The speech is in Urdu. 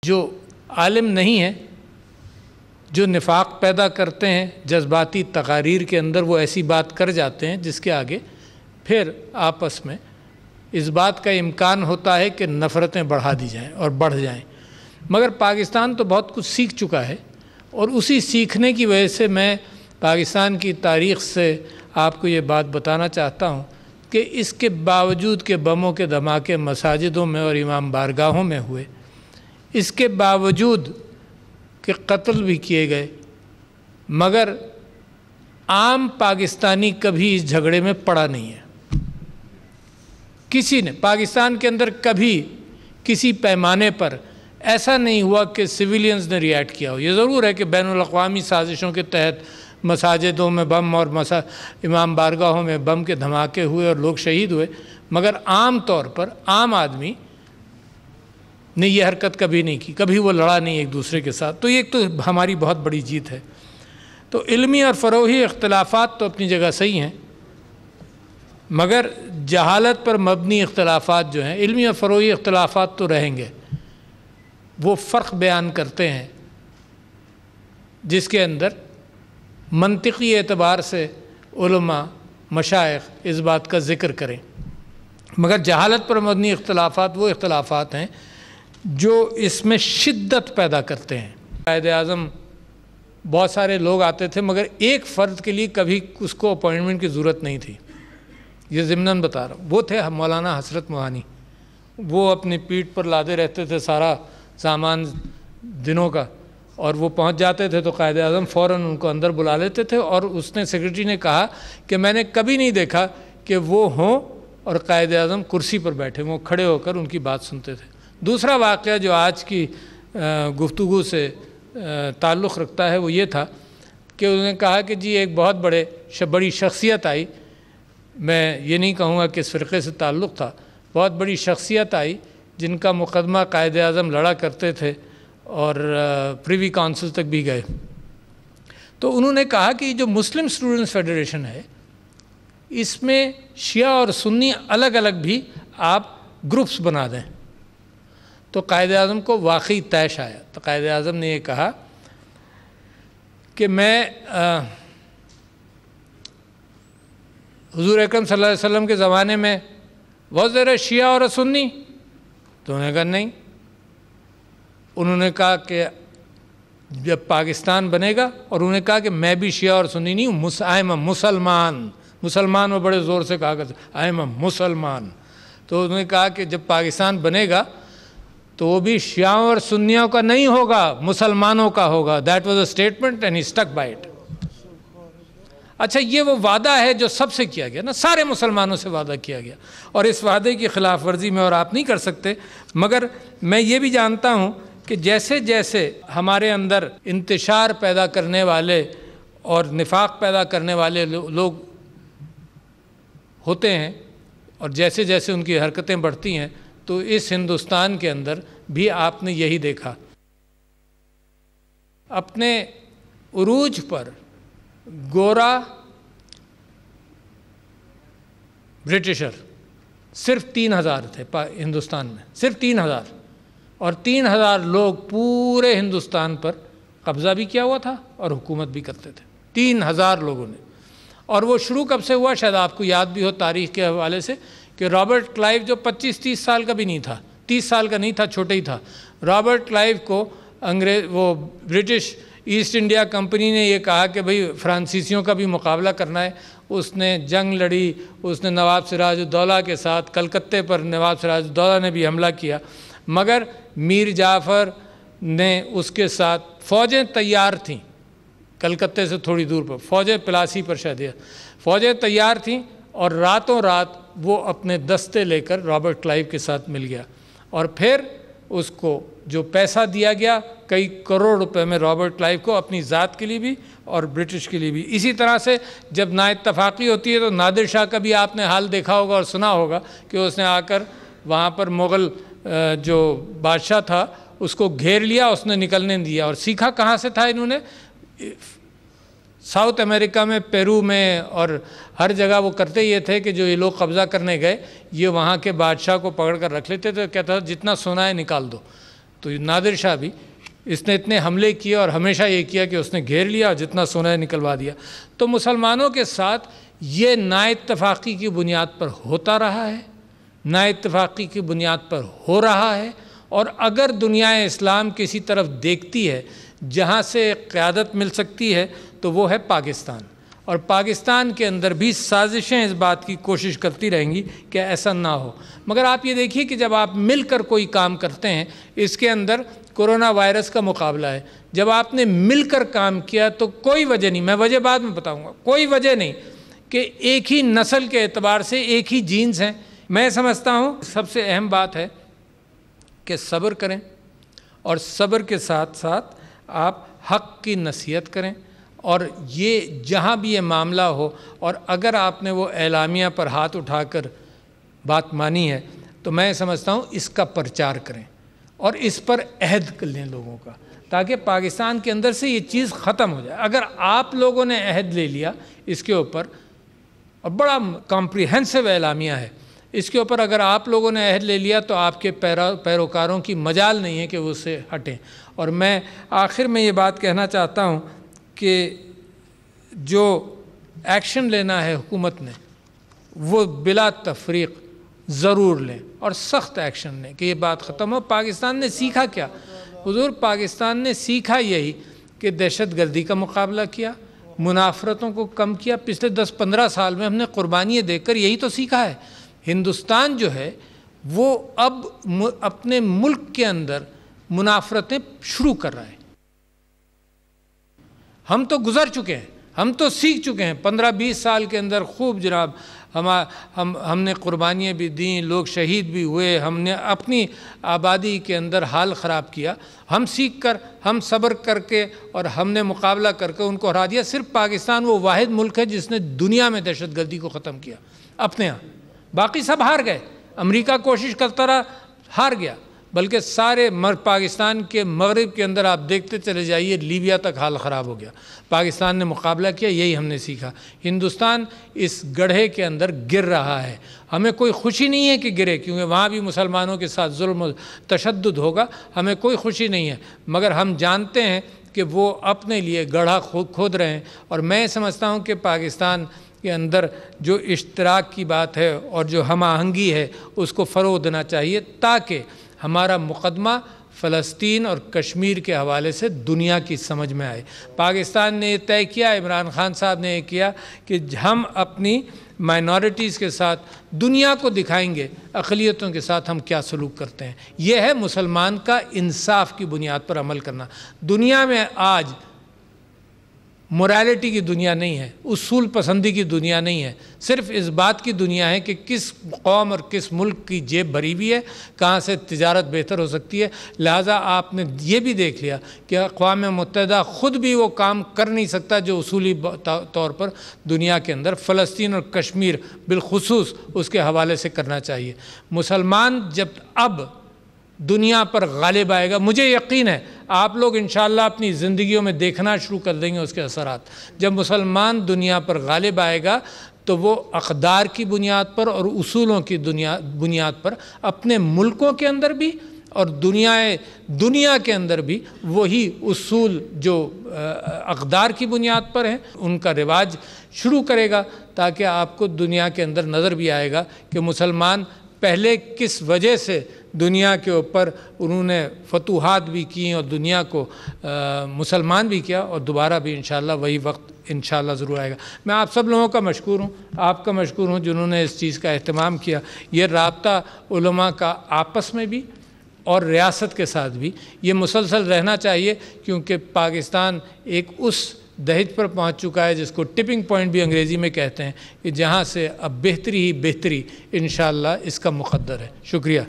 جو عالم نہیں ہیں، جو نفاق پیدا کرتے ہیں جذباتی تقاریر کے اندر، وہ ایسی بات کر جاتے ہیں جس کے آگے پھر آپس میں اس بات کا امکان ہوتا ہے کہ نفرتیں بڑھا دی جائیں اور بڑھ جائیں۔ مگر پاکستان تو بہت کچھ سیکھ چکا ہے، اور اسی سیکھنے کی وجہ سے میں پاکستان کی تاریخ سے آپ کو یہ بات بتانا چاہتا ہوں کہ اس کے باوجود کہ بموں کے دھماکے مساجدوں میں اور امام بارگاہوں میں ہوئے، اس کے باوجود کہ قتل بھی کیے گئے، مگر عام پاکستانی کبھی اس جھگڑے میں پڑا نہیں ہے۔ کسی نے پاکستان کے اندر کبھی کسی پیمانے پر ایسا نہیں ہوا کہ سویلینز نے ریئیکٹ کیا ہو۔ یہ ضرور ہے کہ بین الاقوامی سازشوں کے تحت مساجدوں میں بم اور امام بارگاہوں میں بم کے دھماکے ہوئے اور لوگ شہید ہوئے، مگر عام طور پر عام آدمی نے یہ حرکت کبھی نہیں کی، کبھی وہ لڑا نہیں ایک دوسرے کے ساتھ۔ تو یہ تو ہماری بہت بڑی جیت ہے۔ تو علمی اور فروعی اختلافات تو اپنی جگہ صحیح ہیں، مگر جہالت پر مبنی اختلافات جو ہیں، علمی اور فروعی اختلافات تو رہیں گے، وہ فرق بیان کرتے ہیں جس کے اندر منطقی اعتبار سے علماء مشائخ اس بات کا ذکر کریں۔ مگر جہالت پر مبنی اختلافات وہ اختلافات ہیں جو اس میں شدت پیدا کرتے ہیں۔ قائد اعظم بہت سارے لوگ آتے تھے، مگر ایک فرد کے لیے کبھی اس کو اپوائنٹمنٹ کی ضرورت نہیں تھی۔ یہ ضمناً بتا رہا ہوں، وہ تھے مولانا حسرت موہانی۔ وہ اپنی پیٹھ پر لادے رہتے تھے سارا سامان دنوں کا، اور وہ پہنچ جاتے تھے تو قائد اعظم فوراً ان کو اندر بلا لیتے تھے، اور اس نے سیکرٹری نے کہا کہ میں نے کبھی نہیں دیکھا کہ وہ ہوں اور قائد اعظم کرسی پر بیٹھے، وہ کھڑے ہو کر ان کی بات سنتے تھے۔ دوسرا واقعہ جو آج کی گفتگو سے تعلق رکھتا ہے وہ یہ تھا کہ انہوں نے کہا کہ جی ایک بہت بڑی شخصیت آئی، میں یہ نہیں کہوں گا کہ اس فرقے سے تعلق تھا، بہت بڑی شخصیت آئی جن کا مقدمہ قائد اعظم لڑا کرتے تھے اور پریوی کونسل تک بھی گئے۔ تو انہوں نے کہا کہ جو مسلم اسٹوڈنٹس فیڈریشن ہے، اس میں شیعہ اور سنی الگ الگ بھی آپ گروپس بنا دیں۔ تو قائد اعظم کو واقعی طیش آیا۔ تو قائد اعظم نے یہ کہا کہ میں حضور اکرم صلی اللہ علیہ وسلم کے زمانے میں بہت زیادہ شیعہ اور سنی؟ تو انہوں نے کہا نہیں۔ انہوں نے کہا کہ جب پاکستان بنے گا، اور انہوں نے کہا کہ میں بھی شیعہ اور سنی نہیں ہوں، آئی ایم اے مسلمان۔ مسلمان وہ بڑے زور سے کہا کرتے، آئی ایم اے مسلمان۔ تو انہوں نے کہا کہ جب پاکستان بنے گا تو وہ بھی شیعوں اور سنیوں کا نہیں ہوگا، مسلمانوں کا ہوگا۔ That was a statement and he stick by it. اچھا، یہ وہ وعدہ ہے جو سب سے کیا گیا نا، سارے مسلمانوں سے وعدہ کیا گیا، اور اس وعدے کی خلاف ورزی میں اور آپ نہیں کر سکتے۔ مگر میں یہ بھی جانتا ہوں کہ جیسے جیسے ہمارے اندر انتشار پیدا کرنے والے اور نفاق پیدا کرنے والے لوگ ہوتے ہیں، اور جیسے جیسے ان کی حرکتیں بڑھتی ہیں، تو اس ہندوستان کے اندر بھی آپ نے یہی دیکھا۔ اپنے عروج پر گورا برٹشر صرف 3000 تھے ہندوستان میں، صرف 3000، اور 3000 لوگ پورے ہندوستان پر قبضہ بھی کیا ہوا تھا اور حکومت بھی کرتے تھے، 3000 لوگوں نے۔ اور وہ شروع کب سے ہوا؟ شاید آپ کو یاد بھی ہو تاریخ کے حوالے سے کہ رابرٹ کلائیو جو 25-30 سال کا بھی نہیں تھا، 30 سال کا نہیں تھا، چھوٹا ہی تھا، رابرٹ کلائیو کو وہ برٹش ایسٹ انڈیا کمپنی نے یہ کہا کہ بھئی فرانسیسیوں کا بھی مقابلہ کرنا ہے۔ اس نے جنگ لڑی، اس نے نواب سراج الدولہ کے ساتھ کلکتے پر نواب سراج الدولہ نے بھی حملہ کیا، مگر میر جعفر نے اس کے ساتھ فوجیں تیار تھیں، کلکتے سے تھوڑی دور پر فوجیں، پلاسی پر شاید فوجیں تیار تھیں، اور راتوں رات وہ اپنے دستے لے کر رابرٹ کلائیو کے ساتھ مل گیا، اور پھر اس کو جو پیسہ دیا گیا کئی کروڑ روپے میں رابرٹ کلائیو کو، اپنی ذات کے لیے بھی اور برٹش کے لیے بھی۔ اسی طرح سے جب نا اتفاقی ہوتی ہے تو نادر شاہ کا بھی آپ نے حال دیکھا ہوگا اور سنا ہوگا کہ اس نے آ کر وہاں پر مغل جو بادشاہ تھا اس کو گھیر لیا، اس نے نکلنے دیا۔ اور سیکھا کہاں سے تھا انہوں نے؟ ساؤتھ امریکہ میں، پیرو میں، اور ہر جگہ وہ کرتے یہ تھے کہ جو یہ لوگ قبضہ کرنے گئے، یہ وہاں کے بادشاہ کو پکڑ کر رکھ لیتے تھے، کہتا تھا جتنا سونا ہے نکال دو۔ تو نادر شاہ بھی اس نے اتنے حملے کیے اور ہمیشہ یہ کیا کہ اس نے گھیر لیا اور جتنا سونا ہے نکلوا دیا. تو مسلمانوں کے ساتھ یہ نا اتفاقی کی بنیاد پر ہوتا رہا ہے, نا اتفاقی کی بنیاد پر ہو رہا ہے. اور اگر دنیا اسلام کسی طرف دیکھتی ہے جہاں سے قیادت مل سکتی ہے تو وہ ہے پاکستان, اور پاکستان کے اندر بھی سازشیں اس بات کی کوشش کرتی رہیں گی کہ ایسا نہ ہو. مگر آپ یہ دیکھیے کہ جب آپ مل کر کوئی کام کرتے ہیں, اس کے اندر کورونا وائرس کا مقابلہ ہے, جب آپ نے مل کر کام کیا تو کوئی وجہ نہیں, میں وجہ بعد میں بتاؤں گا, کوئی وجہ نہیں کہ ایک ہی نسل کے اعتبار سے ایک ہی جینز ہیں. میں سمجھتا ہوں سب سے اہم بات ہے کہ صبر کریں, اور صبر کے ساتھ ساتھ آپ حق کی نصیحت کریں. اور یہ جہاں بھی یہ معاملہ ہو, اور اگر آپ نے وہ اعلامیہ پر ہاتھ اٹھا کر بات مانی ہے تو میں سمجھتا ہوں اس کا پرچار کریں اور اس پر عہد کر لیں لوگوں کا, تاکہ پاکستان کے اندر سے یہ چیز ختم ہو جائے. اگر آپ لوگوں نے عہد لے لیا اس کے اوپر, اور بڑا کمپریہنسو اعلامیہ ہے, اس کے اوپر اگر آپ لوگوں نے عہد لے لیا تو آپ کے پیروکاروں کی مجال نہیں ہے کہ وہ اس سے ہٹیں. اور میں آخر میں یہ بات کہنا چاہتا ہوں کہ جو ایکشن لینا ہے حکومت نے وہ بلا تفریق ضرور لیں, اور سخت ایکشن لیں کہ یہ بات ختم ہو. پاکستان نے سیکھا کیا حضور؟ پاکستان نے سیکھا یہی کہ دہشت گردی کا مقابلہ کیا, منافرتوں کو کم کیا. پچھلے 10-15 سال میں ہم نے قربانیاں دے کر یہی تو سیکھا ہے. ہندوستان جو ہے وہ اب اپنے ملک کے اندر منافرتیں شروع کر رہا ہے. ہم تو گزر چکے ہیں, ہم تو سیکھ چکے ہیں. 15-20 سال کے اندر خوب جناب ہم نے قربانیاں بھی دیں, لوگ شہید بھی ہوئے, ہم نے اپنی آبادی کے اندر حال خراب کیا. ہم سیکھ کر, ہم صبر کر کے اور ہم نے مقابلہ کر کے ان کو ہرا دیا. صرف پاکستان وہ واحد ملک ہے جس نے دنیا میں دہشت گردی کو ختم کیا اپنے ہاں. باقی سب ہار گئے. امریکہ کوشش کرتا رہا, ہار گیا. بلکہ سارے پاکستان کے مغرب کے اندر آپ دیکھتے چلے جائیے, لیبیا تک حال خراب ہو گیا. پاکستان نے مقابلہ کیا, یہی ہم نے سیکھا. ہندوستان اس گڑھے کے اندر گر رہا ہے. ہمیں کوئی خوشی نہیں ہے کہ گرے, کیونکہ وہاں بھی مسلمانوں کے ساتھ ظلم و تشدد ہوگا. ہمیں کوئی خوشی نہیں ہے, مگر ہم جانتے ہیں کہ وہ اپنے لیے گڑھا کھود رہے ہیں. اور میں سمجھتا ہوں کہ پاکستان کے اندر جو اشتراک کی بات ہے اور جو ہم آہنگی ہے اس کو فروغ دینا چاہیے, تاکہ ہمارا مقدمہ فلسطین اور کشمیر کے حوالے سے دنیا کی سمجھ میں آئے. پاکستان نے یہ طے کیا, عمران خان صاحب نے یہ کیا کہ ہم اپنی مائنورٹیز کے ساتھ دنیا کو دکھائیں گے اقلیتوں کے ساتھ ہم کیا سلوک کرتے ہیں. یہ ہے مسلمان کا انصاف کی بنیاد پر عمل کرنا. دنیا میں آج موریلٹی کی دنیا نہیں ہے, اصول پسندی کی دنیا نہیں ہے. صرف اس بات کی دنیا ہے کہ کس قوم اور کس ملک کی جیب بھری ہوئی ہے, کہاں سے تجارت بہتر ہو سکتی ہے. لہٰذا آپ نے یہ بھی دیکھ لیا کہ اقوام متحدہ خود بھی وہ کام کر نہیں سکتا جو اصولی طور پر دنیا کے اندر فلسطین اور کشمیر بالخصوص اس کے حوالے سے کرنا چاہیے. مسلمان جب اب دنیا پر غالب آئے گا, مجھے یقین ہے آپ لوگ انشاءاللہ اپنی زندگیوں میں دیکھنا شروع کر دیں گے اس کے اثرات. جب مسلمان دنیا پر غالب آئے گا تو وہ اقدار کی بنیاد پر اور اصولوں کی بنیاد پر اپنے ملکوں کے اندر بھی اور دنیا کے اندر بھی وہی اصول جو اقدار کی بنیاد پر ہیں ان کا رواج شروع کرے گا, تاکہ آپ کو دنیا کے اندر نظر بھی آئے گا کہ مسلمان پہلے کس وجہ سے دنیا کے اوپر انہوں نے فتوحات بھی کی اور دنیا کو مسلمان بھی کیا, اور دوبارہ بھی انشاءاللہ وہی وقت انشاءاللہ ضرور آئے گا. میں آپ سب لوگوں کا مشکور ہوں, آپ کا مشکور ہوں جنہوں نے اس چیز کا اہتمام کیا. یہ رابطہ علماء کا آپس میں بھی اور ریاست کے ساتھ بھی یہ مسلسل رہنا چاہیے, کیونکہ پاکستان ایک اس دہج پر پہنچ چکا ہے جس کو ٹپنگ پوائنٹ بھی انگریزی میں کہتے ہیں, کہ جہاں سے اب بہتری ہی بہتری انشاءاللہ اس کا مقدر ہے. شکریہ.